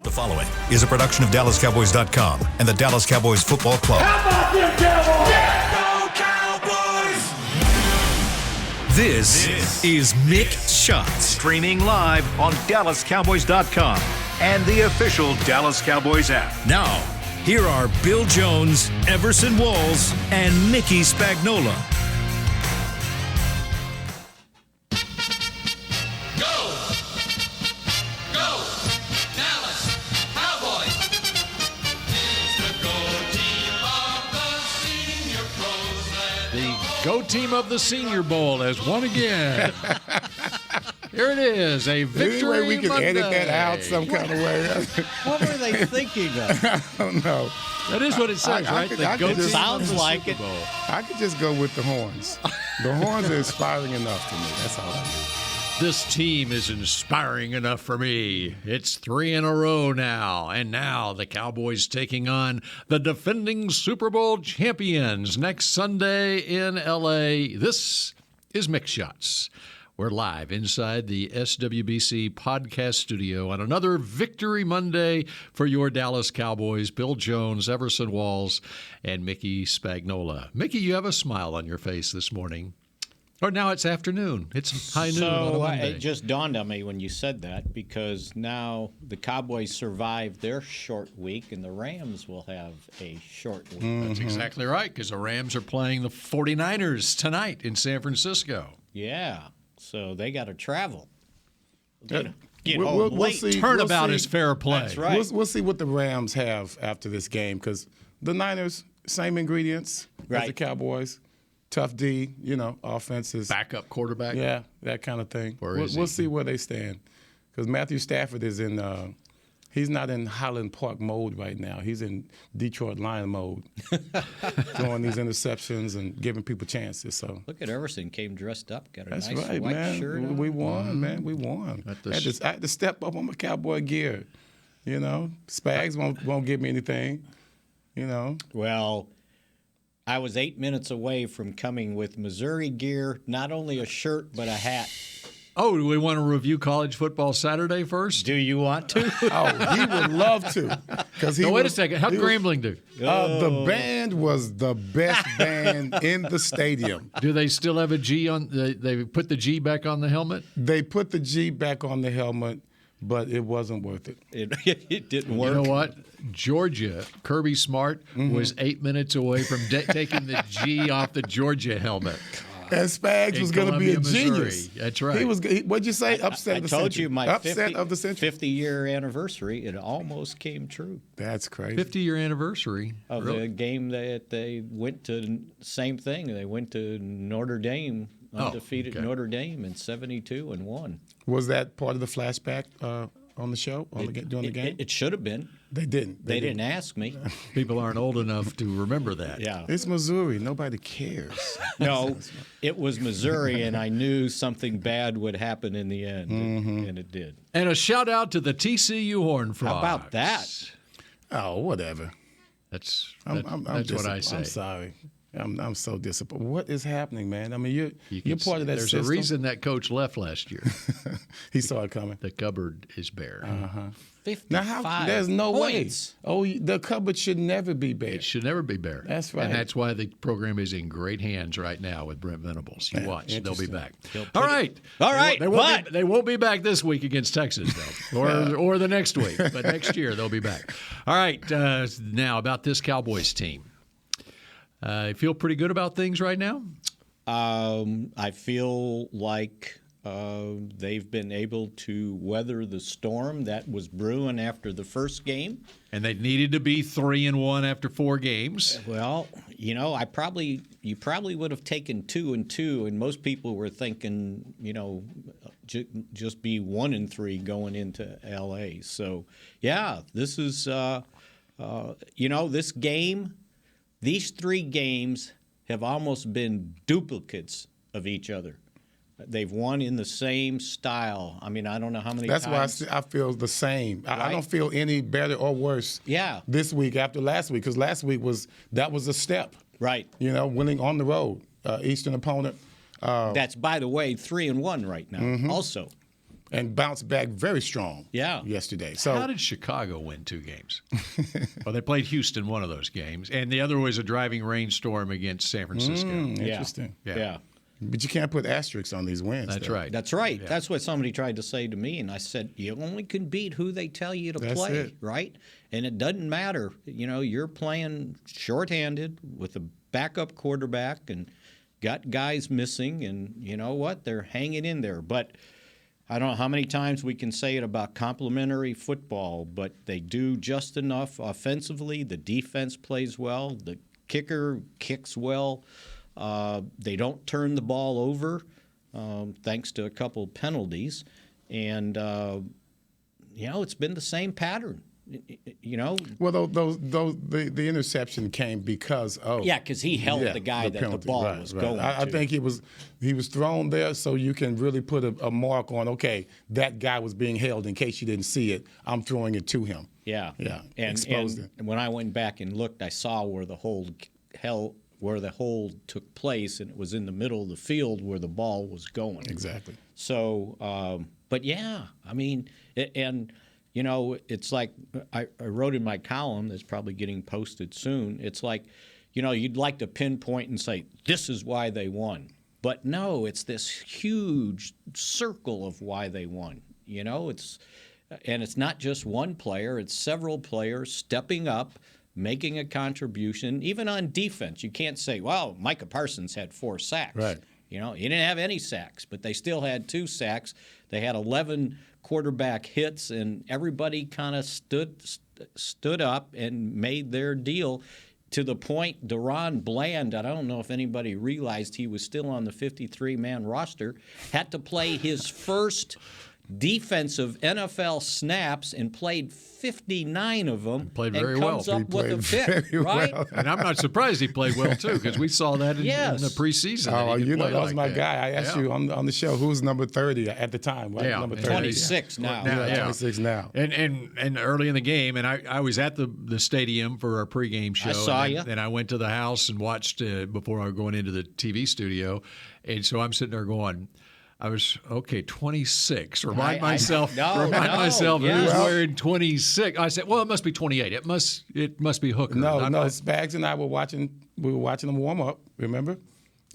The following is a production of DallasCowboys.com and the Dallas Cowboys Football Club. How about them Cowboys? Yeah, go Cowboys! This is Mick Shots, streaming live on DallasCowboys.com and the official Dallas Cowboys app. Now, here are Bill Jones, Everson Walls, and Mickey Spagnola. Go team of the Senior Bowl has won again. Here it is, a victory Anyway, we can Monday. edit that out some kind of way. What were they thinking of? I don't know. That is what it says, I right? could- The I go could team just- of the Sounds like Super it. Bowl. I could just go with the horns. The horns are inspiring enough to me. That's all I need. This team is inspiring enough for me. It's 3 in a row now. And now the Cowboys taking on the defending Super Bowl champions next Sunday in L.A. This is Mick Shots. We're live inside the SWBC podcast studio on another Victory Monday for your Dallas Cowboys. Bill Jones, Everson Walls, and Mickey Spagnola. Mickey, you have a smile on your face this morning. Or now it's afternoon. It's high noon on a Monday. It just dawned on me when you said that, because now the Cowboys survived their short week and the Rams will have a short week. That's exactly right, because the Rams are playing the 49ers tonight in San Francisco. Yeah, so they got to travel. Yeah. Get We'll- home we'll late. see. Turnabout see. is fair play. That's right. We'll see what the Rams have after this game, because the Niners, same ingredients as the Right. Cowboys. Tough D, offense is Backup quarterback. yeah, that kind of thing. Where is We'll he? see where they stand, because Matthew Stafford is in. He's not in Highland Park mode right now. He's in Detroit Lion mode, throwing these interceptions and giving people chances. So Look at Everson, came dressed up, got a that's nice right, white man. shirt on. We won, man. We won. At I had to step up on my cowboy gear. Spags won't give me anything. Well, I was 8 minutes away from coming with Missouri gear, not only a shirt, but a hat. Oh, do we want to review college football Saturday first? Do you want to? Oh, he would love to. Wait a second. How'd Grambling do? The band was the best band in the stadium. Do they still have a G on? They put the G back on the helmet? They put the G back on the helmet, but it wasn't worth it. It didn't work. You know what? Georgia, Kirby Smart was 8 minutes away from taking the G off the Georgia helmet. And Spags In was going to be a Columbia, genius. Missouri. That's right. What'd you say? Upset I of the told century. you my Upset of the century. 50-year anniversary, it almost came true. That's crazy. 50-year anniversary. Of Really? the game that they went to, same thing. They went to Notre Dame, undefeated okay. Notre Dame in 72 and won. Was that part of the flashback on the show during the game? It should have been. They didn't. They didn't ask me. People aren't old enough to remember that. Yeah. It's Missouri. Nobody cares. No, it was Missouri, and I knew something bad would happen in the end, and it did. And a shout out to the TCU Horned Frogs. How about that? Oh, whatever. That's I'm what I say. I'm sorry. I'm so disappointed. What is happening, man? I mean, you're part of that There's system. a reason that coach left last year. He saw it coming. The cupboard is bare. 55 Now, there's no points. way. Oh, the cupboard should never be bare. It should never be bare. That's right. And that's why the program is in great hands right now with Brent Venables. You watch. They'll be interesting. back. All right. All right, They won't be back this week against Texas, though, or the next week. But next year, they'll be back. All right. Now, about this Cowboys team. You feel pretty good about things right now? I feel like they've been able to weather the storm that was brewing after the first game. And they needed to be 3-1 after 4 games. Well, you probably would have taken 2-2, and most people were thinking, just be 1-3 going into LA. So, yeah, this is, this game, these 3 games have almost been duplicates of each other. They've won in the same style. I mean, I don't know how many That's times. why I feel the same. Right? I don't feel any better or worse this week after last week, because last week was a step. Right. Winning on the road, Eastern opponent. That's, by the way, 3-1 right now also. and bounced back very strong yesterday. So how did Chicago win 2 games? Well, they played Houston one of those games, and the other was a driving rainstorm against San Francisco. Interesting. Yeah. But you can't put asterisks on these wins. That's right. That's right. Yeah. That's what somebody tried to say to me, and I said, you only can beat who they tell you to play, right? And it doesn't matter. You know, you're playing shorthanded with a backup quarterback and got guys missing, and you know what? They're hanging in there. But I don't know how many times we can say it about complimentary football, but they do just enough offensively. The defense plays well. The kicker kicks well. They don't turn the ball over, thanks to a couple penalties. And, it's been the same pattern. Well, the interception came because of because he held the guy that the ball was going to. I think he was thrown there so you can really put a mark on. Okay, that guy was being held. In case you didn't see it, I'm throwing it to him. Yeah. And when I went back and looked, I saw where the hold took place, and it was in the middle of the field where the ball was going. Exactly. So, but yeah, I mean, it's like I wrote in my column that's probably getting posted soon. It's like, you'd like to pinpoint and say, this is why they won. But no, it's this huge circle of why they won. And it's not just one player. It's several players stepping up, making a contribution, even on defense. You can't say, well, Micah Parsons had 4 sacks. Right. He didn't have any sacks, but they still had 2 sacks. They had 11 quarterback hits, and everybody kind of stood up and made their deal to the point Deron Bland, I don't know if anybody realized he was still on the 53-man roster, had to play his first defensive NFL snaps and played 59 of them. Played very well. Comes up with a pick, right? Well. And I'm not surprised he played well too, because we saw that in the preseason. Oh, that was my guy. I asked you on the show who's number 30 at the time. Right? Yeah, number 30. 26 now. 26 now. And early in the game, and I was at the stadium for our pregame show. I saw you. And I went to the house and watched before I was going into the TV studio, and so I'm sitting there going, I was 26. Remind myself who's wearing 26. I said, well, it must be 28. It must be Hooker. No, Spags and I were watching them warm up. Remember?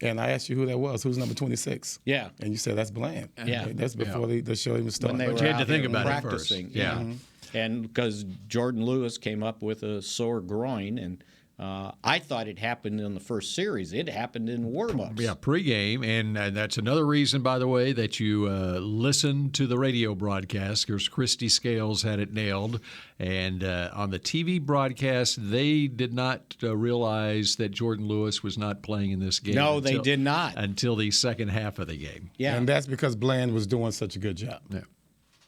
And I asked you who that was. Who's number 26? Yeah. And you said that's Bland. Yeah. That's before the show even started. When they But were you had to think about practicing. it first. Yeah. Mm-hmm. And because Jordan Lewis came up with a sore groin, and I thought it happened in the first series. It happened in warm-ups. Yeah, pregame, and that's another reason, by the way, that you listen to the radio broadcast, because Christy Scales had it nailed. And on the TV broadcast, they did not realize that Jordan Lewis was not playing in this game. No, they did not. Until the second half of the game. Yeah. And that's because Bland was doing such a good job. Yeah.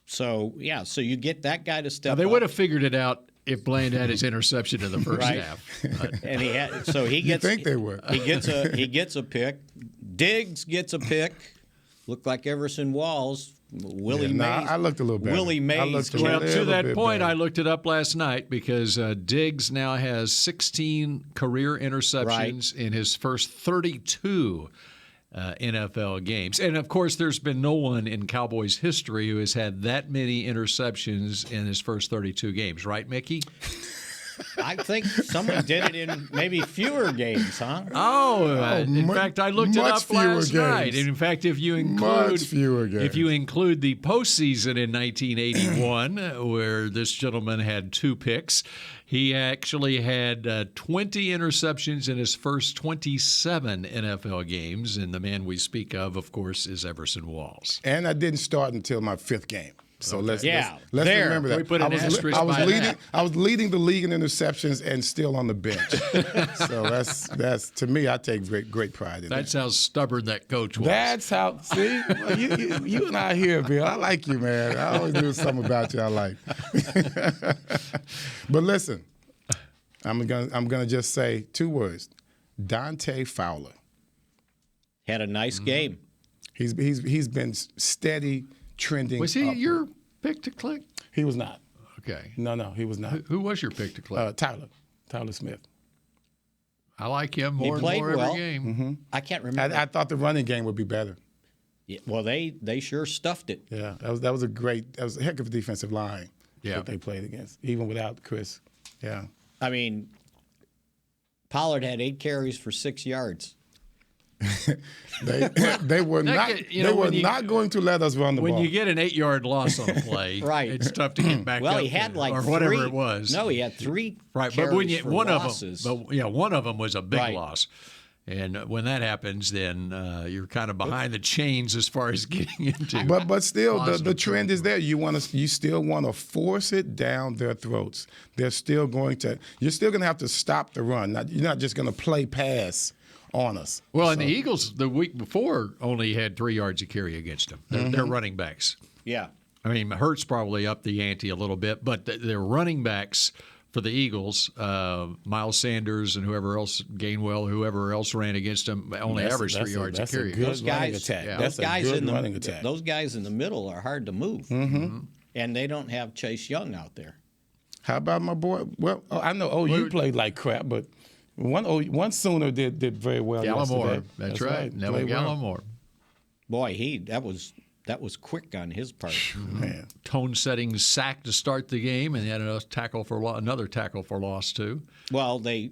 So you get that guy to step up. They would have figured it out if Bland had his interception in the first half. And he gets. You think they were? He gets a pick. Diggs gets a pick. Looked like Everson Walls. Willie Mays. I looked a little better. Willie Mays. Well, to that point, I looked it up last night because Diggs now has 16 career interceptions in his first 32 NFL games. And, of course, there's been no one in Cowboys history who has had that many interceptions in his first 32 games. Right, Mickey? I think someone did it in maybe fewer games, huh? In fact, I looked it up last night. And in fact, if you include the postseason in 1981, where this gentleman had 2 picks, he actually had 20 interceptions in his first 27 NFL games. And the man we speak of course, is Everson Walls. And I didn't start until my 5th game. So let's remember that. We put an asterisk by that. I was leading the league in interceptions and still on the bench. So that's to me, I take great pride in that. That's how stubborn that coach was. That's how. See, well, you and I here, Bill. I like you, man. I always do something about you I like. But listen, I'm gonna just say 2 words: Dante Fowler had a nice game. He's been steady. Trending. Was he upward. your pick to click? He was not. Okay. No, he was not. Who was your pick to click? Tyler Smith. I like him more and more well. every game. Mm-hmm. I can't remember. I thought the running game would be better. Yeah, well, they sure stuffed it. Yeah, that was a heck of a defensive line Yeah. that they played against, even without Chris. Yeah. I mean, Pollard had 8 carries for 6 yards. They were not not going to let us run the ball. When you get an 8-yard loss on a play, Right. it's tough to get back up. Well, he had like or 3. whatever it was. No, he had 3 Right, carries but when you for one losses. of them, one of them was a big Right. loss, and when that happens, then you're kind of behind the chains as far as getting into. But still, the positive trend is there. You still want to force it down their throats. You're still going to have to stop the run. You're not just going to play pass on us. Well, and the Eagles the week before only had 3 yards of carry against them. They're running backs. Yeah. I mean, Hurts probably upped the ante a little bit, but their running backs for the Eagles, Miles Sanders and whoever else, Gainwell, whoever else ran against them, only averaged 3 yards of carry. Those guys, that's a good running attack. Those guys in the middle are hard to move, and they don't have Chase Young out there. How about my boy? Well, I know OU played like crap, but one Sooner did very well Gallimore. yesterday. That's right. Neville Played well. Gallimore. Boy, that was quick on his part. Man. Tone-setting sack to start the game, and he had another tackle for loss too. Well, the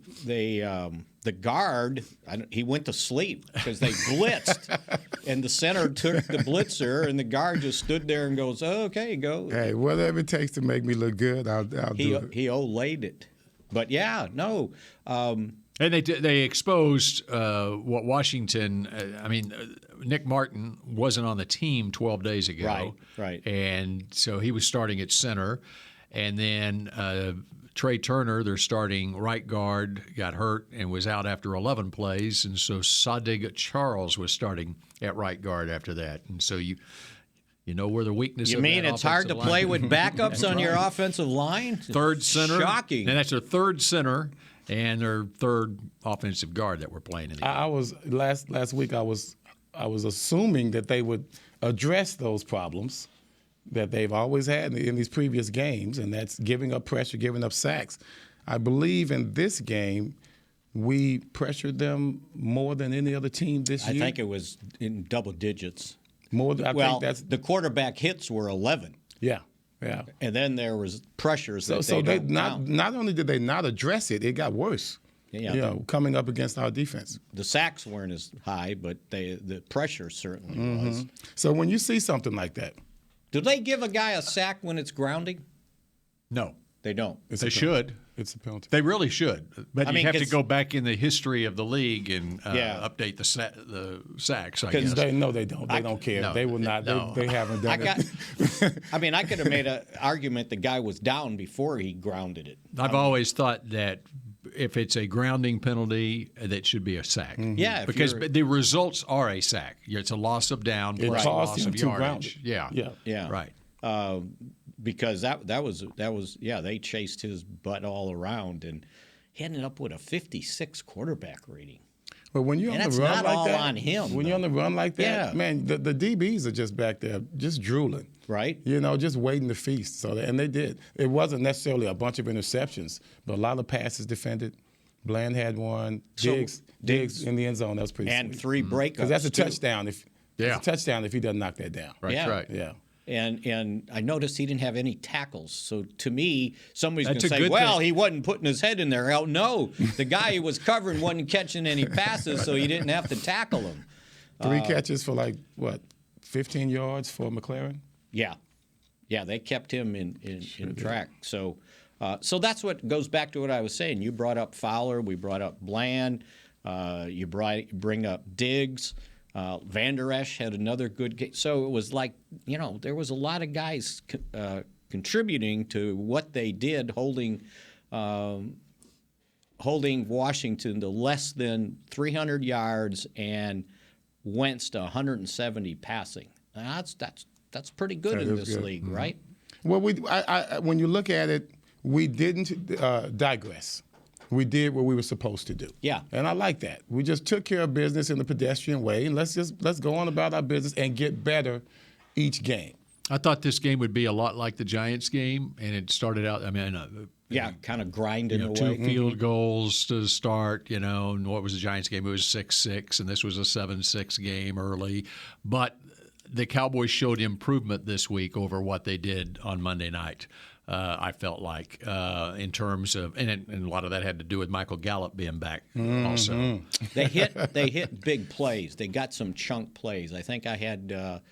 guard, he went to sleep because they blitzed, and the center took the blitzer, and the guard just stood there and goes, "Oh, okay, go." Hey, whatever it takes to make me look good, I'll do it. He olayed it, but yeah, no. And they exposed what Washington. Nick Martin wasn't on the team 12 days ago. Right. And so he was starting at center, and then Trey Turner, their starting right guard, got hurt and was out after 11 plays, and so Sadiq Charles was starting at right guard after that. And so you know where the weakness. You of mean that it's hard to offensive play line. with backups on your offensive line? Third center, Shocking. and that's their third center and their third offensive guard that we're playing in. I was last week. I was assuming that they would address those problems that they've always had in these previous games, and that's giving up pressure, giving up sacks. I believe in this game we pressured them more than any other team this year. I think it was in double digits. More than, I think that's the quarterback hits were 11. Yeah. And then there was pressures that So they they don't not only did they not address it, it got worse. Yeah, coming up against our defense. The sacks weren't as high, but the pressure certainly was. So when you see something like that, Do they give a guy a sack when it's grounding? No, They don't. they should. it's a penalty. They really should. But I you mean, have to 'cause- go back in the history of the league and Yeah. update the sacks, I 'Cause guess. They don't. They don't care. no, They will not. no. They haven't done it. I could have made an argument the guy was down before he grounded it. I've always thought that if it's a grounding penalty, that should be a sack. Yeah, if because you're- the results are a sack. It's a loss of down It plus a caused loss him of to ground yardage. it. Yeah. Yeah. Right. Because that was they chased his butt all around, and he ended up with a 56 quarterback rating. But when you're And on the that's run not like all that, on him, when you're on the run like that, Yeah. man, the DBs are just back there, just drooling. Right. Just waiting to feast. And they did. It wasn't necessarily a bunch of interceptions, but a lot of passes defended. Bland had one. Diggs in the end zone. That was pretty And sweet. 3 breakups. Because that's a too. touchdown. It's a touchdown if he doesn't knock that down. Right. Yeah. Right. Yeah. And I noticed he didn't have any tackles. So to me, somebody's going That's to a say, good well, thing. he wasn't putting his head in there. Oh, no, the guy he was covering wasn't catching any passes, so he didn't have to tackle him. 3 catches for 15 yards for McLaren? Yeah. Yeah, they kept him in track. So that's what goes back to what I was saying. You brought up Fowler. We brought up Bland. You bring up Diggs. Van Der Esch had another good game. So it was like, there was a lot of guys contributing to what they did, holding Washington to less than 300 yards and Wentz to 170 passing. Now, that's pretty good in this league, right? Well, when you look at it, we didn't digress. We did what we were supposed to do. Yeah. And I like that. We just took care of business in the pedestrian way, and let's go on about our business and get better each game. I thought this game would be a lot like the Giants game, and it started out, Kind of grinding away. 2 field goals to start, and what was the Giants game? It was 6-6, and this was a 7-6 game early. But the Cowboys showed improvement this week over what they did on Monday night. I felt like in terms of, and a lot of that had to do with Michael Gallup being back also. They hit big plays. They got some chunk plays. I think I had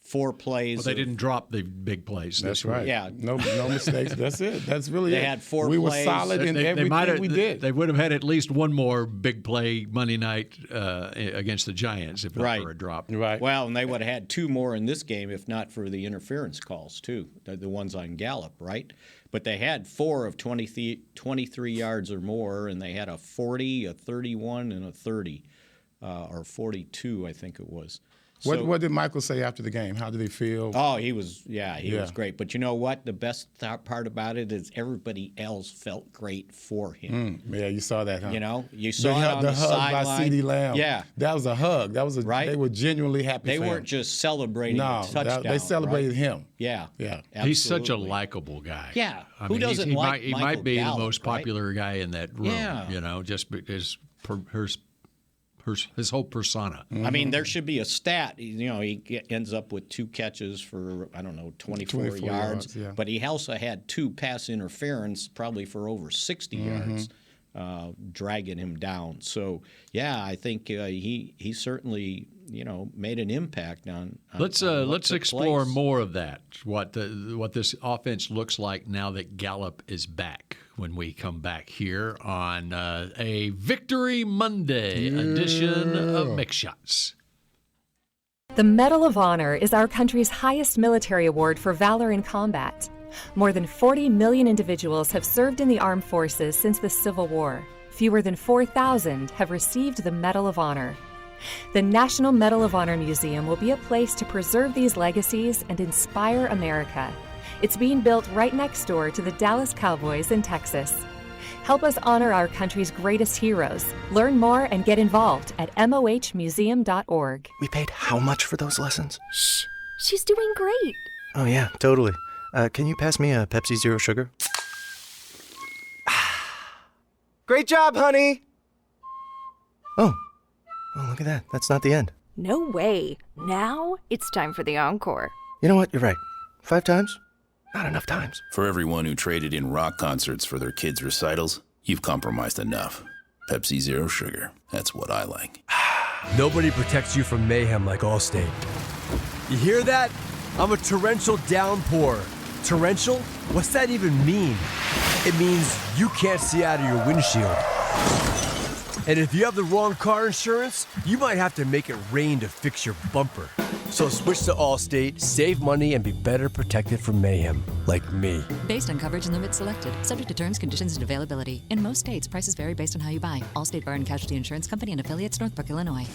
4 plays. Well, they didn't drop the big plays. That's this week. right. Yeah. No mistakes. That's it. That's really They it. had 4 we plays. were solid in everything we did. They would have had at least one more big play Monday night against the Giants if not for a drop. Right. Well, and they would have had 2 more in this game if not for the interference calls, too, the ones on Gallup, right? But they had 4 of 23 yards or more, and they had a 40, a 31, and a 30, or 42, I think it was. What did Michael say after the game? How did he feel? Oh, he was great. But you know what? The best part about it is everybody else felt great for him. Yeah, you saw that, huh? You saw it on the hug sideline. by CeeDee Lamb. Yeah. That was a hug. That was Right. They were genuinely happy They for weren't him. just celebrating a touchdown. They celebrated right? him. Yeah. Yeah. He's such a Absolutely. likable guy. Yeah. I Who mean, doesn't he like might Michael be Gallup, the most right? popular guy in that room. Yeah. Just because his whole persona. I mean, there should be a stat. He ends up with 2 catches for, 24 yards. Yeah. But he also had 2 pass interference, probably for over 60 yards, dragging him down. So, yeah, I think he certainly, made an impact on Let's what took explore place. more of that. What this offense looks like now that Gallup is back. When we come back here on a Victory Monday edition of Mick Shots. The Medal of Honor is our country's highest military award for valor in combat. More than 40 million individuals have served in the armed forces since the Civil War. Fewer than 4,000 have received the Medal of Honor. The National Medal of Honor Museum will be a place to preserve these legacies and inspire America. It's being built right next door to the Dallas Cowboys in Texas. Help us honor our country's greatest heroes. Learn more and get involved at mohmuseum.org. We paid how much for those lessons? Shh, she's doing great. Oh, yeah, totally. Can you pass me a Pepsi Zero Sugar? Great job, honey! Oh, look at that. That's not the end. No way. Now it's time for the encore. You know what? You're right. 5 times? Not enough times. For everyone who traded in rock concerts for their kids' recitals, you've compromised enough. Pepsi Zero Sugar. That's what I like. Nobody protects you from mayhem like Allstate. You hear that? I'm a torrential downpour. Torrential? What's that even mean? It means you can't see out of your windshield. And if you have the wrong car insurance, you might have to make it rain to fix your bumper. So switch to Allstate, save money, and be better protected from mayhem, like me. Based on coverage and limits selected. Subject to terms, conditions, and availability. In most states, prices vary based on how you buy. Allstate Bar and Casualty Insurance Company and affiliates, Northbrook, Illinois.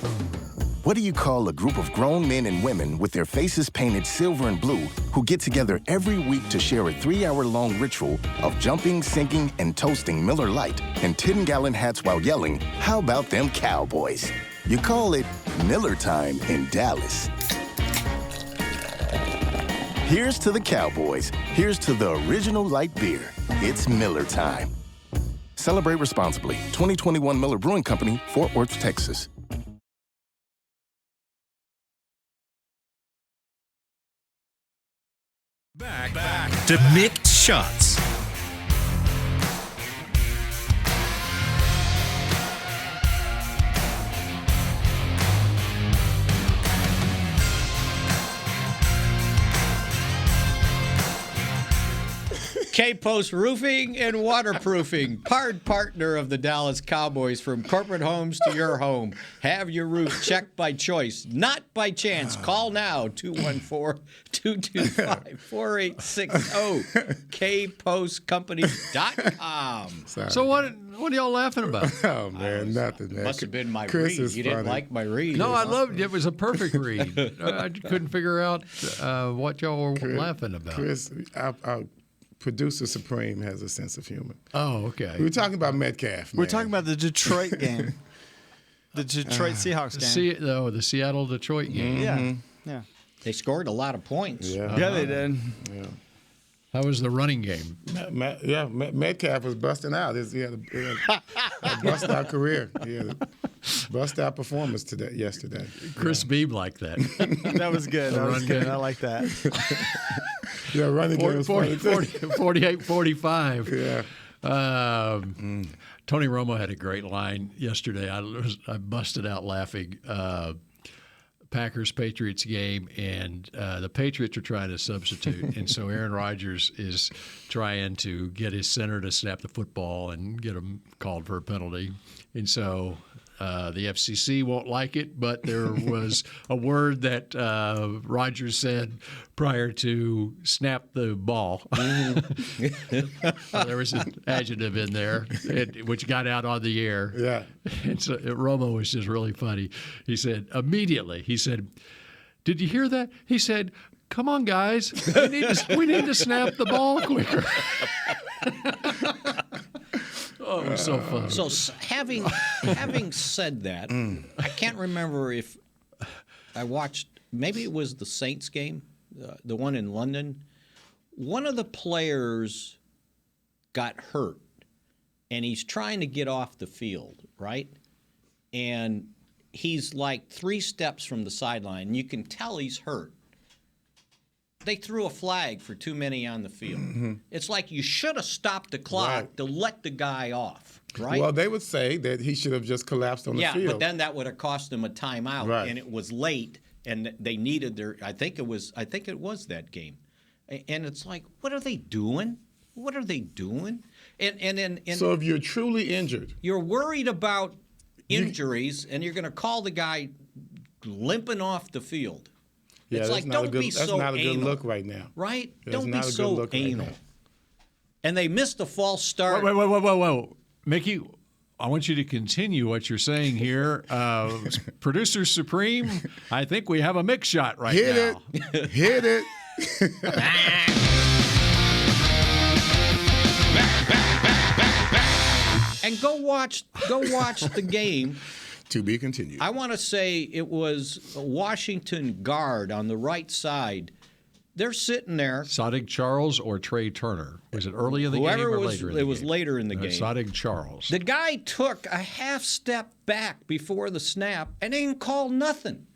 What do you call a group of grown men and women with their faces painted silver and blue who get together every week to share a 3-hour-long ritual of jumping, singing, and toasting Miller Lite in 10-gallon hats while yelling, "How about them Cowboys?" You call it Miller Time in Dallas. Here's to the Cowboys. Here's to the original light beer. It's Miller Time. Celebrate responsibly. 2021 Miller Brewing Company, Fort Worth, Texas. Back to Mick Shots. K-Post Roofing and Waterproofing, partner of the Dallas Cowboys, from corporate homes to your home. Have your roof checked by choice, not by chance. Call now, 214-225-4860, kpostcompany.com. So what are y'all laughing about? Oh, man, nothing, man. Must have been my Chris read. is You didn't funny. like my read. No, I loved it. It was a perfect read. I couldn't figure out what y'all were laughing about. Chris, our producer Supreme has a sense of humor. Oh, okay. We were talking about Metcalf, man. We're talking about the Detroit game. The Detroit Seahawks game. The Seattle-Detroit game. Yeah. They scored a lot of points. Yeah, They did. Yeah. How was the running game? Metcalf was busting out. He had a bust-out career. He had Bust-out performance yesterday. Chris Beebe liked that. That was good. That was good. I like that. Yeah, running game was 48-45. Yeah. Tony Romo had a great line yesterday. I busted out laughing. Packers-Patriots game, and the Patriots are trying to substitute. And so Aaron Rodgers is trying to get his center to snap the football and get him called for a penalty. And so the FCC won't like it, but there was a word that Rodgers said prior to snap the ball. There was an adjective in there, which got out on the air. Yeah. And so Romo was just really funny. He said, immediately, did you hear that? He said, come on, guys. We need to snap the ball quicker. Oh, it was so fun. So having said that, I can't remember if I watched, maybe it was the Saints game, the one in London. One of the players got hurt, and he's trying to get off the field, right? And he's like 3 steps from the sideline, and you can tell he's hurt. They threw a flag for too many on the field. Mm-hmm. It's like you should have stopped the clock to let the guy off, right? Well, they would say that he should have just collapsed on the field. Yeah, but then that would have cost them a timeout, right. And it was late, and they needed their. I think it was that game, and it's like, what are they doing? What are they doing? And so if you're truly injured, you're worried about injuries, and you're going to call the guy limping off the field. Yeah, it's like, don't be so anal. That's not a good look right now. Right? That's don't be so anal. Right, and they missed a false start. Whoa. Mickey, I want you to continue what you're saying here. Producer Supreme, I think we have a Mick shot right now. Hit it. And go watch the game. To be continued. I want to say it was a Washington guard on the right side. They're sitting there. Sadig Charles or Trey Turner? Was it early in the game or later in the game? It was later in the game. Sadig Charles. The guy took a half step back before the snap and they didn't call nothing.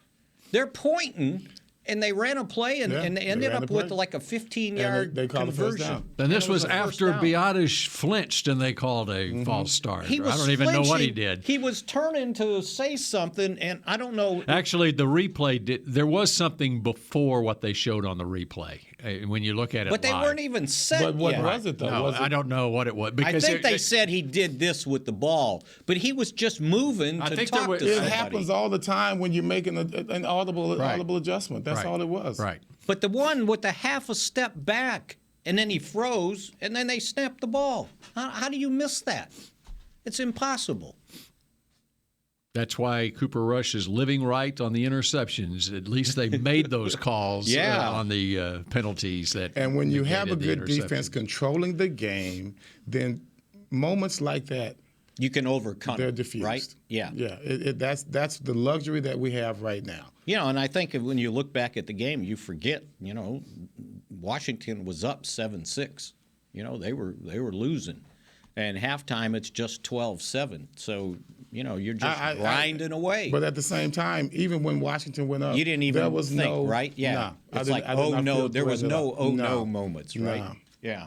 They're pointing. And they ran a play, and they ended up with like a 15-yard they called conversion. The first down. And this was after Biadasz flinched, and they called a false start. I don't even know what he did. He was turning to say something, and I don't know. Actually, the replay there was something before what they showed on the replay. When you look at it, but they weren't even set. But what yet. was it though? No, I don't know what it was. Because I think they said he did this with the ball, but he was just moving to talk to somebody. It happens all the time when you're making an audible adjustment. That's all it was. Right. But the one with the half a step back, and then he froze, and then they snapped the ball. How do you miss that? It's impossible. That's why Cooper Rush is living right on the interceptions. At least they made those calls on the penalties. And when you have a good defense controlling the game, then moments like that, you can overcome. They're diffused, right? Yeah, yeah. That's the luxury that we have right now. And I think when you look back at the game, you forget. Washington was up 7-6. They were losing, and halftime it's just 12-7. So you're just grinding away. But at the same time, even when Washington went up, you didn't even there was think, right? Yeah, it's like there was no moments, right? No. Yeah.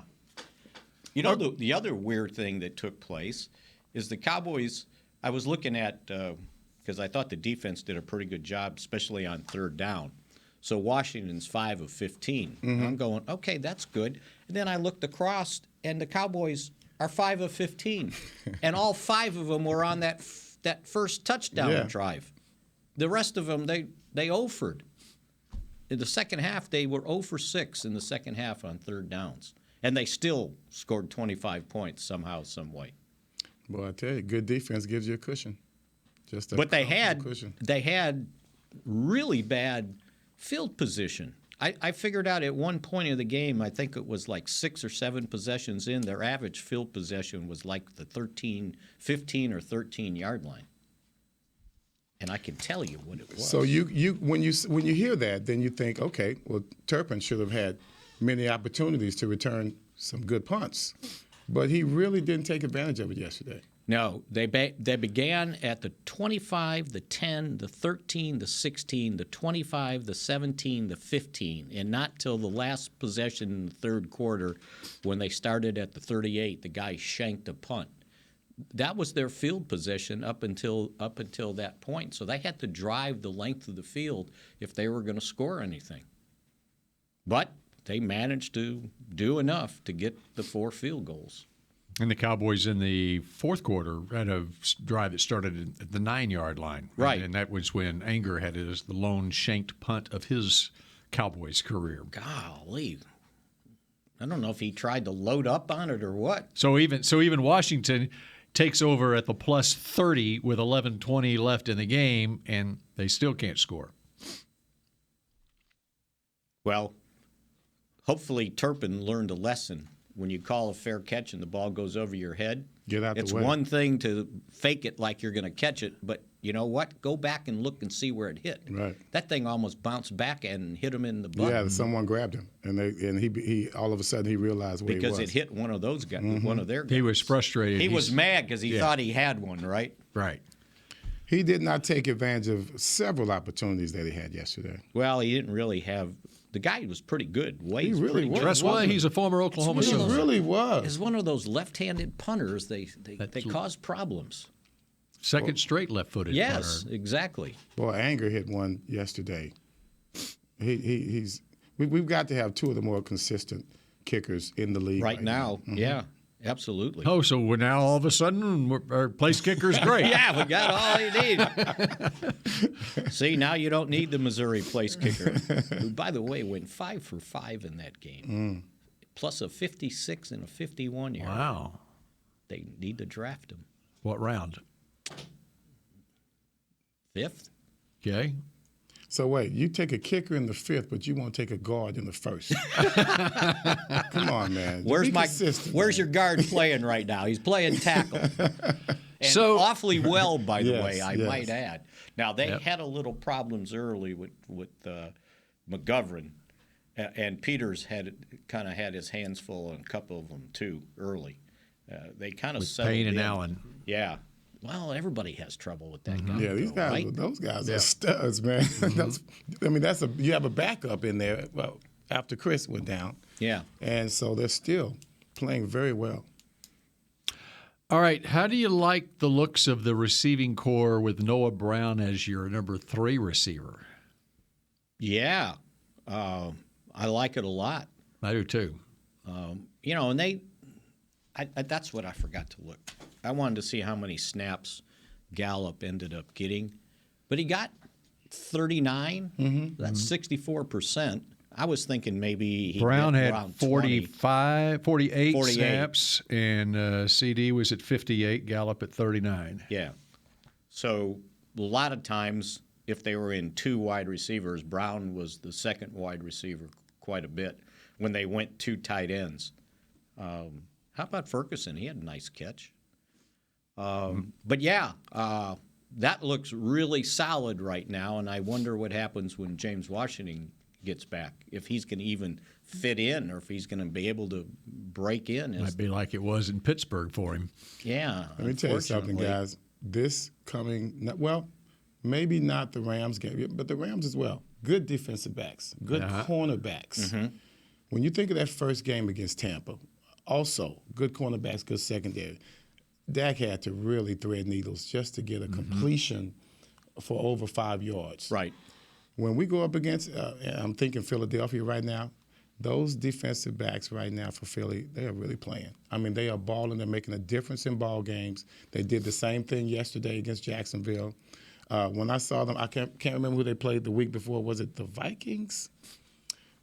The other weird thing that took place is the Cowboys. I was looking at because I thought the defense did a pretty good job, especially on third down. So Washington's 5 of 15. Mm-hmm. I'm going, okay, that's good. And then I looked across, and the Cowboys are 5 of 15, and all 5 of them were on that first touchdown drive. The rest of them they offered. In the second half, they were 0 for 6 in the second half on third downs, and they still scored 25 points somehow, some way. Well, I tell you, good defense gives you a cushion. But they had really bad field position. I figured out at one point of the game, I think it was like 6 or 7 possessions in, their average field possession was like the 15 or 13-yard line. And I can tell you what it was. So when you hear that, then you think, okay, well, Turpin should have had many opportunities to return some good punts. But he really didn't take advantage of it yesterday. No, they began at the 25, the 10, the 13, the 16, the 25, the 17, the 15, and not till the last possession in the third quarter when they started at the 38, the guy shanked a punt. That was their field position up until that point. So they had to drive the length of the field if they were going to score anything. But they managed to do enough to get the 4 field goals. And the Cowboys in the fourth quarter had a drive that started at the 9-yard line. Right. And that was when Anger had the lone shanked punt of his Cowboys career. Golly. I don't know if he tried to load up on it or what. So even Washington takes over at the plus 30 with 11:20 left in the game, and they still can't score. Well, hopefully Turpin learned a lesson. When you call a fair catch and the ball goes over your head, get out the way. It's one thing to fake it like you're going to catch it, but you know what? Go back and look and see where it hit. Right. That thing almost bounced back and hit him in the butt. Yeah, someone grabbed him, and he all of a sudden he realized where because he was. it hit one of those guys, one of their guys. He was frustrated. He was mad because he thought he had one, right? Right. He did not take advantage of several opportunities that he had yesterday. Well, he didn't really have. The guy was pretty good. He really was. That's why he's a former Oklahoma Sooner. He really was. He's one of those left-handed punters. They cause problems. Second straight left-footed yes, punter. Exactly. Boy, Anger hit one yesterday. We've got to have 2 of the more consistent kickers in the league right now. Mm-hmm. Yeah. Absolutely. Oh, so we're now all of a sudden our place kicker's great. Yeah, we got all you need. See, now you don't need the Missouri place kicker, who, by the way, went 5 for 5 in that game, plus a 56 and a 51-yard. Wow. They need to draft him. What round? 5th. Okay. So wait, you take a kicker in the 5th, but you won't take a guard in the 1st. Come on, man. Where's your guard playing right now? He's playing tackle. And awfully well, by the way, I might add. Now they had a little problems early with McGovern, and Peters had his hands full on a couple of them too early. They kind of settled Payne and in. Allen. Yeah. Well, everybody has trouble with that guy. Yeah, these guys, right? those guys are studs, man. You have a backup in there. Well, after Chris went down. Yeah. And so they're still playing very well. All right, how do you like the looks of the receiving core with Noah Brown as your number 3 receiver? Yeah, I like it a lot. I do too. And that's what I forgot to look. I wanted to see how many snaps Gallup ended up getting, but he got 39. Mm-hmm. That's 64%. I was thinking maybe he Brown had around 48 snaps, and CD was at 58, Gallup at 39. Yeah. So a lot of times, if they were in 2 wide receivers, Brown was the second wide receiver quite a bit when they went 2 tight ends. How about Ferguson? He had a nice catch. But yeah, that looks really solid right now, and I wonder what happens when James Washington gets back, if he's going to even fit in or if he's going to be able to break in. Might be like it was in Pittsburgh for him. Yeah. Let me tell you something, guys. This coming, well, maybe not the Rams game, but the Rams as well. Good defensive backs, good cornerbacks. Mm-hmm. When you think of that first game against Tampa, also good cornerbacks, good secondary. Dak had to really thread needles just to get a completion for over 5 yards. Right. When we go up against, I'm thinking Philadelphia right now, those defensive backs right now for Philly, they are really playing. I mean, they are balling. They're making a difference in ball games. They did the same thing yesterday against Jacksonville. When I saw them, I can't remember who they played the week before. Was it the Vikings?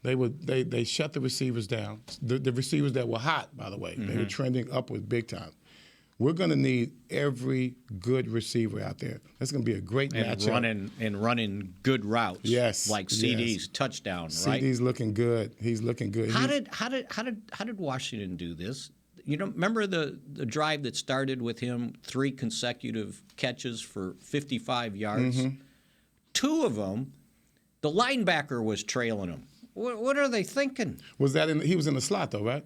They shut the receivers down. The receivers that were hot, by the way. They were trending upwards big time. We're going to need every good receiver out there. That's going to be a great matchup. Running good routes. Yes. Like CD's touchdown, right? CD's looking good. He's looking good. How did Washington do this? You know, remember the drive that started with him 3 consecutive catches for 55 yards? Mm-hmm. 2 of them, the linebacker was trailing him. What are they thinking? He was in the slot though, right?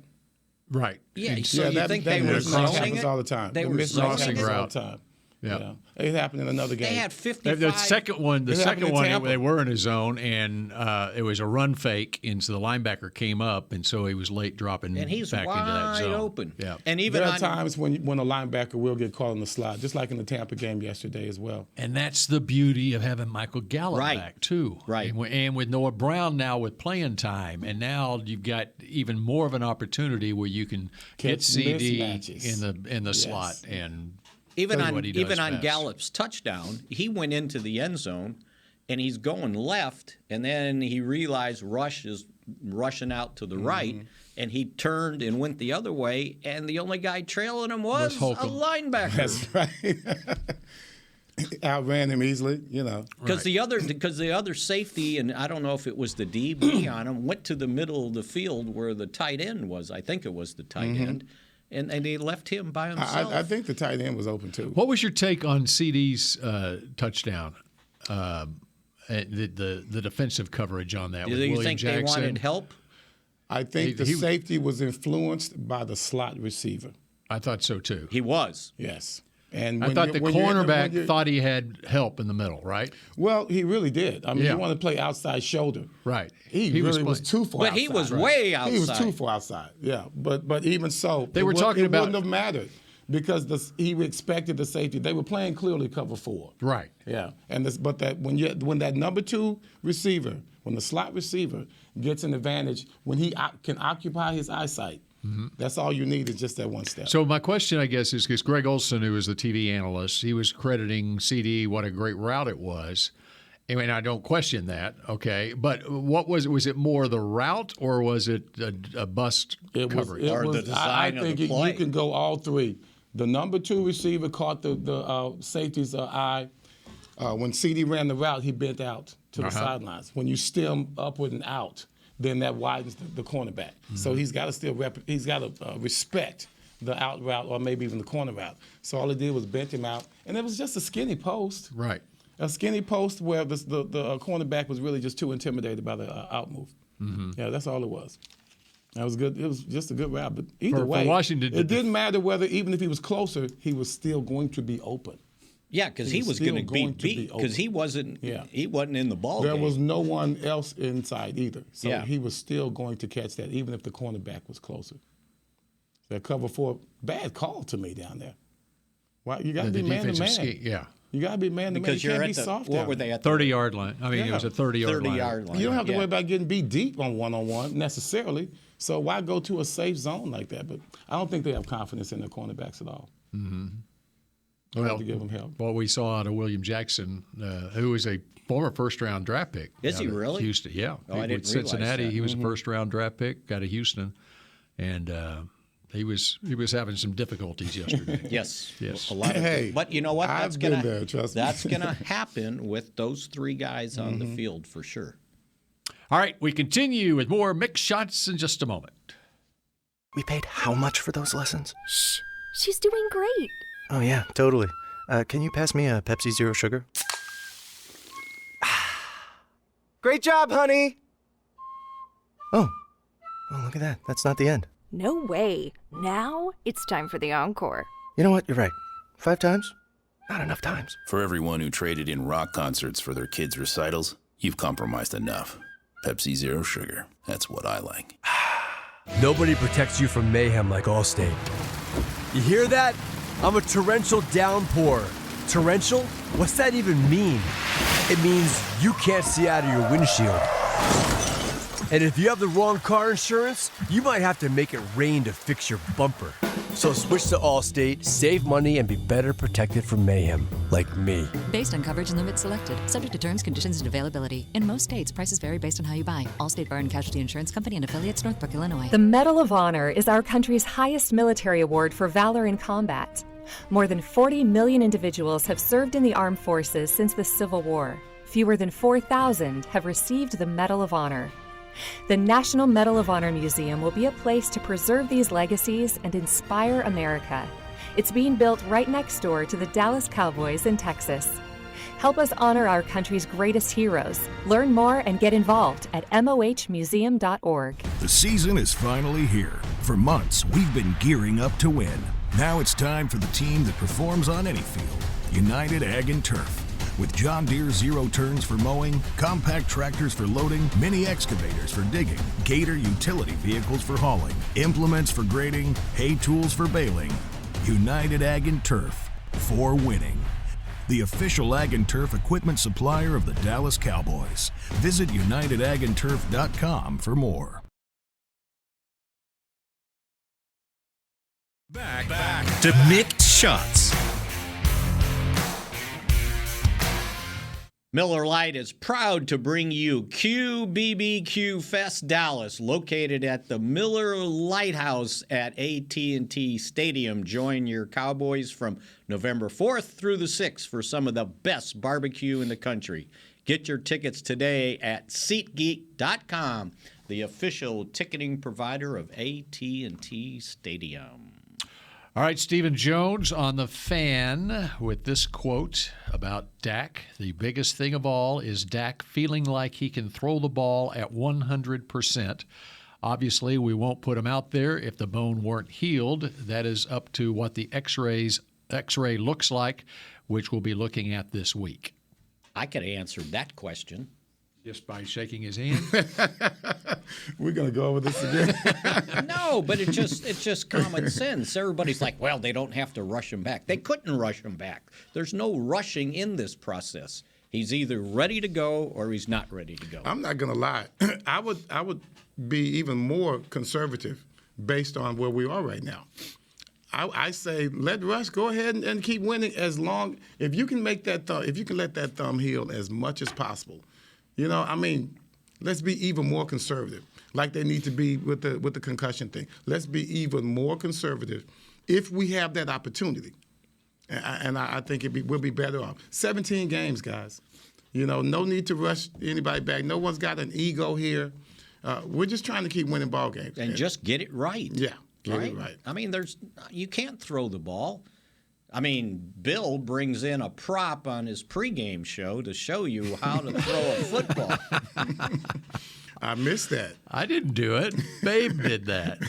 Right. Yeah, so you think they were mismatch zoning happens it? all the time. They The were mismatch zoning happens it. all the time. Yeah. It happened in another game. They had 55. The second one, It happened in Tampa. they were in his zone, and it was a run fake, and so the linebacker came up, and so he was late dropping And he's back into that wide zone. open. Yeah. And even there are on, times when a linebacker will get caught in the slot, just like in the Tampa game yesterday as well. And that's the beauty of having Michael Gallup Right. back, too. Right. And with Noah Brown now with playing time, and now you've got even more of an opportunity where you can get Catch CD mismatches. in the Yes. slot and even do on what he does even on best. Gallup's touchdown, he went into the end zone, and he's going left, and then he realized Rush is rushing out to the right, and he turned and went the other way, and the only guy trailing him was a Holcomb. linebacker. That's right. Outran him easily, you know. Because the other safety, and I don't know if it was the DB on him, went to the middle of the field where the tight end was. I think it was the tight end, and they left him by himself. I think the tight end was open too. What was your take on CD's touchdown? The defensive coverage on that. Do with you William think Jackson? they wanted help? I think the safety was influenced by the slot receiver. I thought so too. He was. Yes. And I thought the cornerback thought he had help in the middle, right? Well, he really did. I mean, you want to play outside shoulder. Right. He really was too far outside. But he was way outside. He was too far outside, yeah. But even so, They were talking about- it wouldn't have mattered because he expected the safety. They were playing clearly cover 4. Right. Yeah. But when that number 2 receiver, when the slot receiver gets an advantage, when he can occupy his eyesight, that's all you need is just that one step. So my question, I guess, is because Greg Olson, who was the TV analyst, he was crediting CD what a great route it was. I mean, I don't question that, okay. But what was it? Was it more the route or was it a bust coverage? Or the design of the play? You can go all three. The number 2 receiver caught the safety's eye. When CD ran the route, he bent out to the sidelines. When you stem upward and out, then that widens the cornerback. So he's got to respect the out route or maybe even the corner route. So all he did was bent him out, and it was just a skinny post. Right. A skinny post where the cornerback was really just too intimidated by the out move. Yeah, that's all it was. That was good. It was just a good route. But either way, for Washington, it didn't matter whether, even if he was closer, he was still going to be open. Yeah, because he was going to be beat because he wasn't in the ball game. There was no one else inside either. So Yeah. he was still going to catch that, even if the cornerback was closer. That cover 4, bad call to me down there. Why you got to be man to man? Yeah. You got to be man to man. Because You you're can't at be the soft what down were there. they at? 30-yard line. I mean, it was a 30-yard line. 30-yard line. You don't have to yeah. worry about getting beat deep on one-on-one necessarily. So why go to a safe zone like that? But I don't think they have confidence in their cornerbacks at all. Well, to give them help. What we saw out of William Jackson, who was a former first-round draft pick. Is out he of really? Houston, yeah. Oh, I didn't With Cincinnati, realize that. he was a first-round draft pick, got to Houston, and he was having some difficulties yesterday. Yes. Yes. A lot of Hey, but you know what? That's I've been gonna there, trust me. that's gonna happen with those 3 guys on the field for sure. All right, we continue with more Mick Shots in just a moment. We paid how much for those lessons? Shh, she's doing great. Oh, yeah, totally. Can you pass me a Pepsi Zero Sugar? Great job, honey! Oh, look at that. That's not the end. No way. Now it's time for the encore. You know what? You're right. 5 times? Not enough times. For everyone who traded in rock concerts for their kids' recitals, you've compromised enough. Pepsi Zero Sugar. That's what I like. Nobody protects you from mayhem like Allstate. You hear that? I'm a torrential downpour. Torrential? What's that even mean? It means you can't see out of your windshield. And if you have the wrong car insurance, you might have to make it rain to fix your bumper. So switch to Allstate, save money, and be better protected from mayhem, like me. Based on coverage and limits selected, subject to terms, conditions, and availability. In most states, prices vary based on how you buy. Allstate Bar and Casualty Insurance Company and affiliates, Northbrook, Illinois. The Medal of Honor is our country's highest military award for valor in combat. More than 40 million individuals have served in the armed forces since the Civil War. Fewer than 4,000 have received the Medal of Honor. The National Medal of Honor Museum will be a place to preserve these legacies and inspire America. It's being built right next door to the Dallas Cowboys in Texas. Help us honor our country's greatest heroes. Learn more and get involved at mohmuseum.org. The season is finally here. For months, we've been gearing up to win. Now it's time for the team that performs on any field, United Ag and Turf. With John Deere zero turns for mowing, compact tractors for loading, mini excavators for digging, Gator utility vehicles for hauling, implements for grading, hay tools for baling. United Ag and Turf, for winning. The official Ag and Turf equipment supplier of the Dallas Cowboys. Visit UnitedAgAndTurf.com for more. Back to Mick Shots. Miller Lite is proud to bring you QBBQ Fest Dallas, located at the Miller Lighthouse at AT&T Stadium. Join your Cowboys from November 4th through the 6th for some of the best barbecue in the country. Get your tickets today at SeatGeek.com, the official ticketing provider of AT&T Stadium. All right, Stephen Jones on the Fan with this quote about Dak. The biggest thing of all is Dak feeling like he can throw the ball at 100%. Obviously, we won't put him out there if the bone weren't healed. That is up to what the X-ray looks like, which we'll be looking at this week. I could have answered that question. Just by shaking his hand? We're going to go over this again. No, but it's just common sense. Everybody's like, well, they don't have to rush him back. They couldn't rush him back. There's no rushing in this process. He's either ready to go or he's not ready to go. I'm not going to lie. I would be even more conservative based on where we are right now. I say let Russ go ahead and keep winning as long if you can make that if you can let that thumb heal as much as possible. You know, I mean, let's be even more conservative, like they need to be with the concussion thing. Let's be even more conservative if we have that opportunity. And I think we'll be better off. 17 games, guys. You know, no need to rush anybody back. No one's got an ego here. We're just trying to keep winning ball games. And just get it right. Yeah, get it right. I mean, you can't throw the ball. I mean, Bill brings in a prop on his pregame show to show you how to throw a football. I missed that. I didn't do it. Babe did that.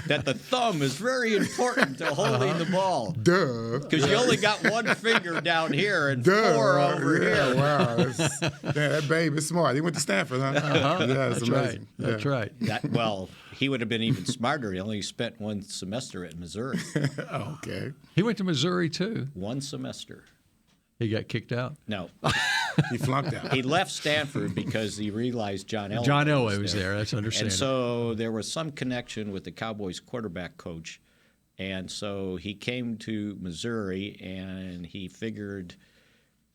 That the thumb is very important to holding the ball. Duh. Because you only got one finger down here and four over here. Wow. That babe is smart. He went to Stanford, huh? Uh-huh. Yeah, that's amazing. Right. Yeah. That's right. Well, he would have been even smarter. He only spent one semester at Missouri. Okay. He went to Missouri, too. One semester. He got kicked out? No. He flunked out. He left Stanford because he realized John Elway was there. That's understandable. And so there was some connection with the Cowboys quarterback coach. And so he came to Missouri, and he figured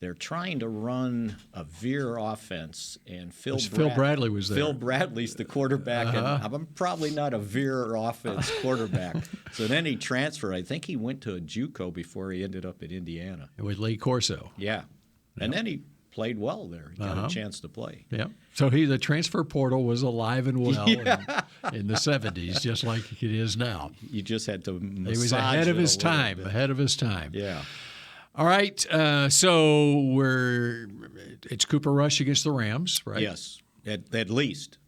they're trying to run a veer offense. And Phil Bradley was there. Phil Bradley's the quarterback, and I'm probably not a veer offense quarterback. So then he transferred. I think he went to a JUCO before he ended up at Indiana. With Lee Corso. Yeah. And then he played well there. He got a chance to play. Yeah. So the transfer portal was alive and well in the 70s, just like it is now. You just had to massage He was ahead of his time. Bit. Ahead of his time. Yeah. All right. So it's Cooper Rush against the Rams, right? Yes, at least.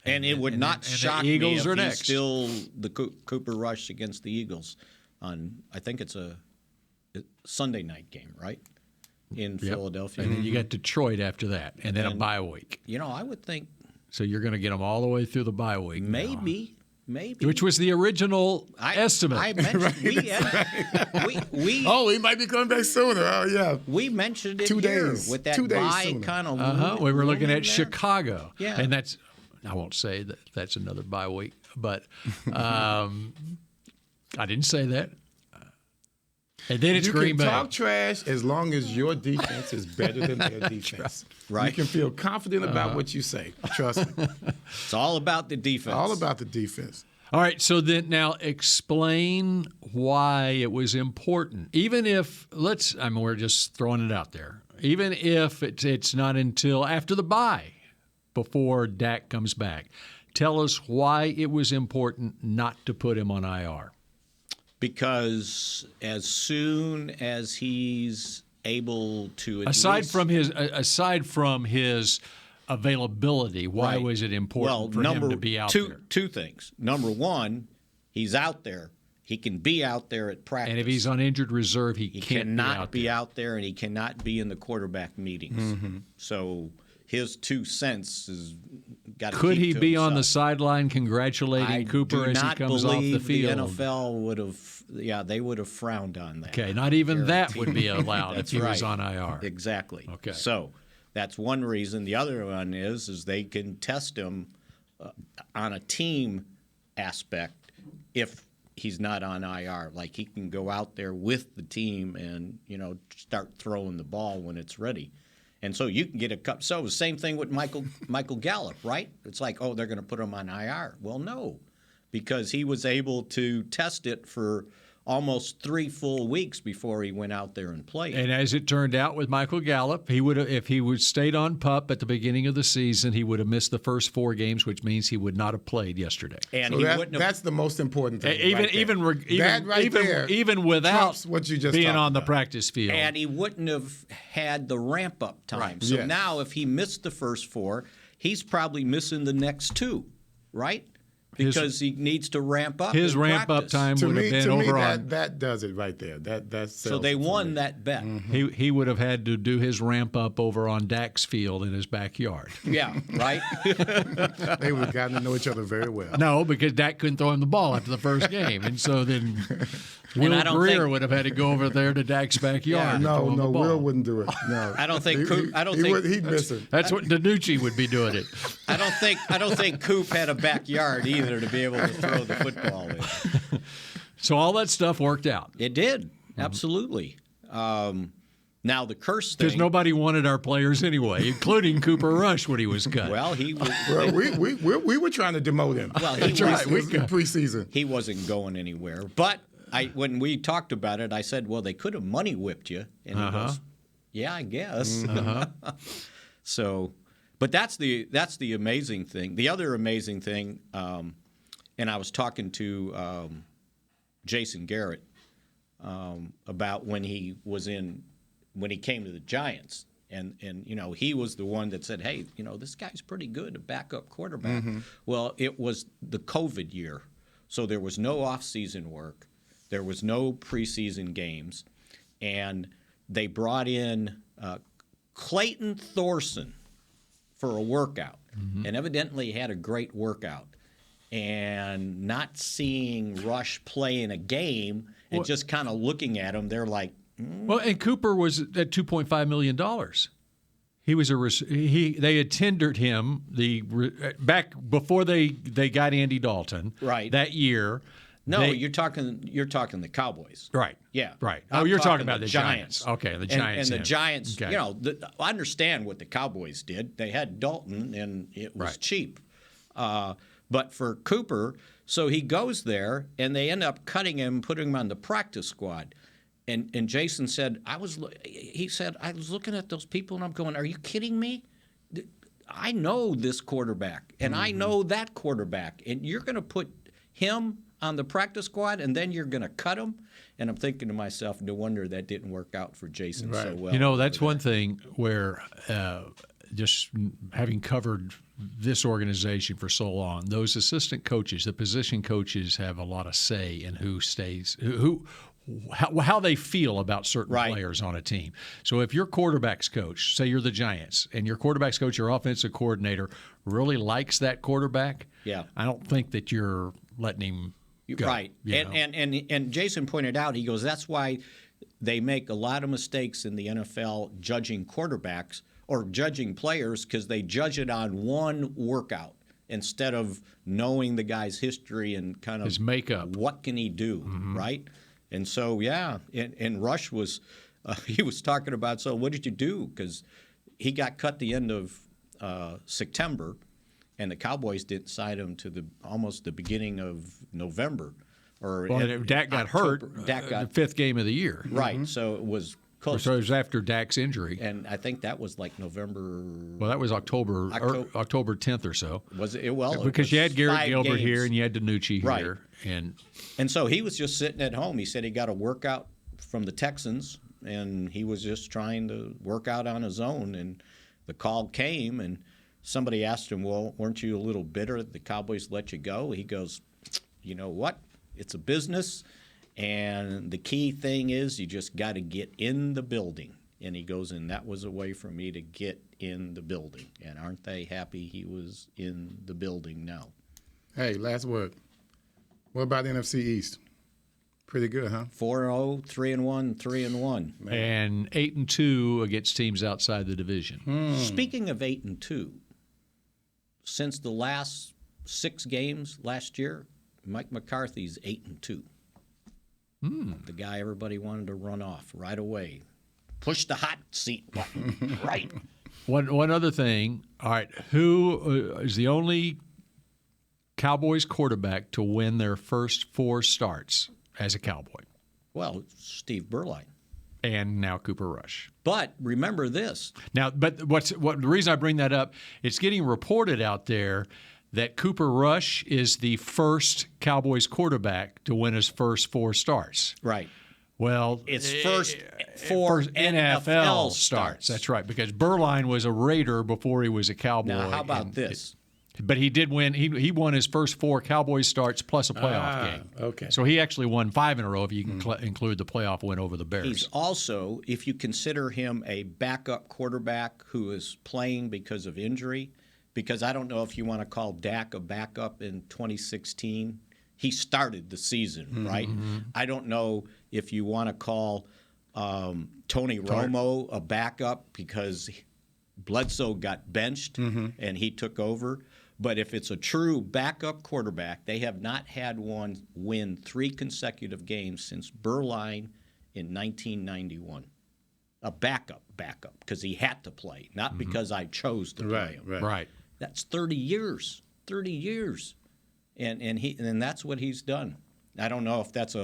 And it would not shock me if he's still the Cooper Rush against the Eagles on, I think it's a Sunday night game, right? In Philadelphia. And then you got Detroit after that, and then a bye week. You know, I would think. So you're going to get them all the way through the bye week. Maybe. Which was the original estimate. I mentioned he might be coming back sooner. Oh, yeah. We mentioned it 2 here days. with that 2 days bye kind of We were looking at there. Chicago. Yeah. And I won't say that's another bye week, but I didn't say that. And then it's Green Bay. You can talk trash as long as your defense is better than their defense. Right. You can feel confident about what you say. Trust me. It's all about the defense. All about the defense. All right, so then now explain why it was important. Even if, we're just throwing it out there. Even if it's not until after the bye before Dak comes back. Tell us why it was important not to put him on IR. Because as soon as he's able to aside from his availability? Why Right. was it important for him to be out there? Two things. Number one, he's out there. He can be out there at practice. And if he's on injured reserve, he cannot be out there, and he cannot be in the quarterback meetings. So his 2 cents is got to Could keep he to be on the himself. sideline congratulating Cooper as he comes off the I do not believe field? the NFL would have, they would have frowned on that. Okay, not even that would be allowed if That's he was right. on IR. Exactly. Okay. So that's one reason. The other one is they can test him on a team aspect if he's not on IR. Like he can go out there with the team and start throwing the ball when it's ready. And so you can get a cup. So the same thing with Michael Gallup, right? It's like, oh, they're going to put him on IR. Well, no, because he was able to test it for almost 3 full weeks before he went out there and played. And as it turned out with Michael Gallup, he would have, if he would stayed on PUP at the beginning of the season, he would have missed the first 4 games, which means he would not have played yesterday. And so he wouldn't have, that's the most important thing. Even without what you just being on the about. practice field. and he wouldn't have had the ramp-up time. Right. So Yes. now if he missed the first 4, he's probably missing the next 2, right? Because he needs to ramp up. His in ramp-up practice. time would have been over on. That does it right there. That's So they won that bet. He would have had to do his ramp up over on Dak's field in his backyard. Yeah, right? They would have gotten to know each other very well. No, because Dak couldn't throw him the ball after the first game, and so then Will I don't Greer think- would have had to go over there to Dak's backyard. to throw him the ball. Will wouldn't do it. No, I don't think He- Coop- he- I don't he think- would- he'd miss it. That's what Danucci would be doing it. I don't think Coop had a backyard either to be able to throw the football in. So all that stuff worked out. It did, absolutely. Now the curse Because thing. nobody wanted our players anyway, including Cooper Rush when he was cut. Well, he was. Well, we were trying to demote him. Well, That's right. We preseason. He wasn't going anywhere. But when we talked about it, I said, "Well, they could have money whipped you," and he goes, "Yeah, I guess." So, but that's the amazing thing. The other amazing thing, and I was talking to Jason Garrett about when he came to the Giants. And he was the one that said, hey, this guy's pretty good, a backup quarterback. Mm-hmm. Well, it was the COVID year. So there was no off-season work. There was no preseason games. And they brought in Clayton Thorson for a workout. Mm-hmm. And evidently had a great workout. And not seeing Rush play in a game and just kind of looking at him, they're like, well, and Cooper was at $2.5 million. He was they had tendered him back before they got Andy Dalton right that year. No, you're talking the Cowboys. Right. Yeah. Right. I'm you're talking about the Giants. Okay, the Giants. And the Giants, okay. I understand what the Cowboys did. They had Dalton, and it was cheap. But for Cooper, so he goes there, and they end up cutting him, putting him on the practice squad. And Jason said, I was looking at those people, and I'm going, are you kidding me? I know this quarterback, and I know that quarterback, and you're going to put him on the practice squad, and then you're going to cut him? And I'm thinking to myself, no wonder that didn't work out for Jason so well. That's one thing where just having covered this organization for so long, those assistant coaches, the position coaches, have a lot of say in who stays, how they feel about certain players on a team. So if your quarterback's coach, say you're the Giants, and your quarterback's coach, your offensive coordinator, really likes that quarterback, I don't think that you're letting him go. Right. And Jason pointed out, he goes, that's why they make a lot of mistakes in the NFL judging quarterbacks or judging players, because they judge it on one workout instead of knowing the guy's history and kind of his makeup. What can he do, right? And so, and Rush was, he was talking about, so what did you do? Because he got cut the end of September, and the Cowboys didn't sign him to almost the beginning of November. Dak got hurt. Dak got the 5th game of the year. Right, so it was close. So it was after Dak's injury. And I think that was like November. Well, that was October 10th or so. Was it? Well, because you had Garrett Gilbert games here and you had Danucci here. And so he was just sitting at home. He said he got a workout from the Texans, and he was just trying to work out on his own. And the call came, and somebody asked him, well, weren't you a little bitter that the Cowboys let you go? He goes, you know what? It's a business, and the key thing is you just got to get in the building. And he goes, and that was a way for me to get in the building. And aren't they happy he was in the building now? Hey, last word. What about the NFC East? Pretty good, huh? 4-0, 3-1, 3-1. And 8-2 against teams outside the division. Speaking of 8-2, since the last 6 games last year, Mike McCarthy's 8-2. The guy everybody wanted to run off right away. Push the hot seat button, right? One other thing. All right, who is the only Cowboys quarterback to win their first 4 starts as a Cowboy? Well, Steve Berline. And now Cooper Rush. But remember this. Now, but the reason I bring that up, it's getting reported out there that Cooper Rush is the first Cowboys quarterback to win his first 4 starts. Right. Well, it's first 4 NFL starts. That's right, because Berline was a Raider before he was a Cowboy. Now, how about this? But he did win. He won his first 4 Cowboys starts plus a playoff game. Okay. So he actually won 5 in a row if you can include the playoff win over the Bears. He's also, if you consider him a backup quarterback who is playing because of injury, because I don't know if you want to call Dak a backup in 2016. He started the season, right? I don't know if you want to call Tony Romo a backup because Bledsoe got benched and he took over. But if it's a true backup quarterback, they have not had one win 3 consecutive games since Berline in 1991. A backup, because he had to play, not because I chose to play him. Right. That's 30 years. 30 years. And that's what he's done. I don't know if that's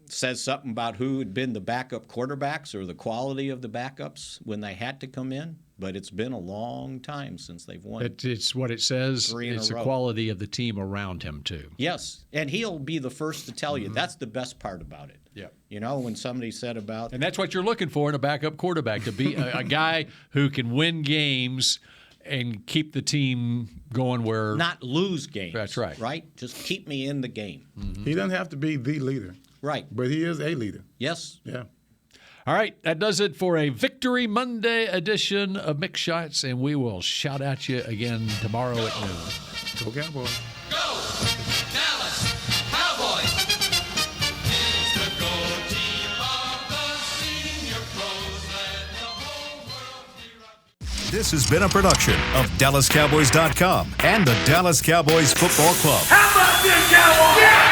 says something about who had been the backup quarterbacks or the quality of the backups when they had to come in, but it's been a long time since they've won. It's what it says. 3 in a it's the row. quality of the team around him, too. Yes, and he'll be the first to tell you. That's the best part about it. Yeah. You know, when somebody said about... And that's what you're looking for in a backup quarterback, to be a guy who can win games and keep the team going where... Not lose games. That's right. Right? Just keep me in the game. He doesn't have to be the leader. Right. But he is a leader. Yes. Yeah. All right, that does it for a Victory Monday edition of Mick Shots, and we will shout at you again tomorrow at noon. Go Cowboys. Go Dallas Cowboys! It's the go team of the senior pros. Let the whole world hear us. This has been a production of DallasCowboys.com and the Dallas Cowboys Football Club. How about this, Cowboys? Yeah!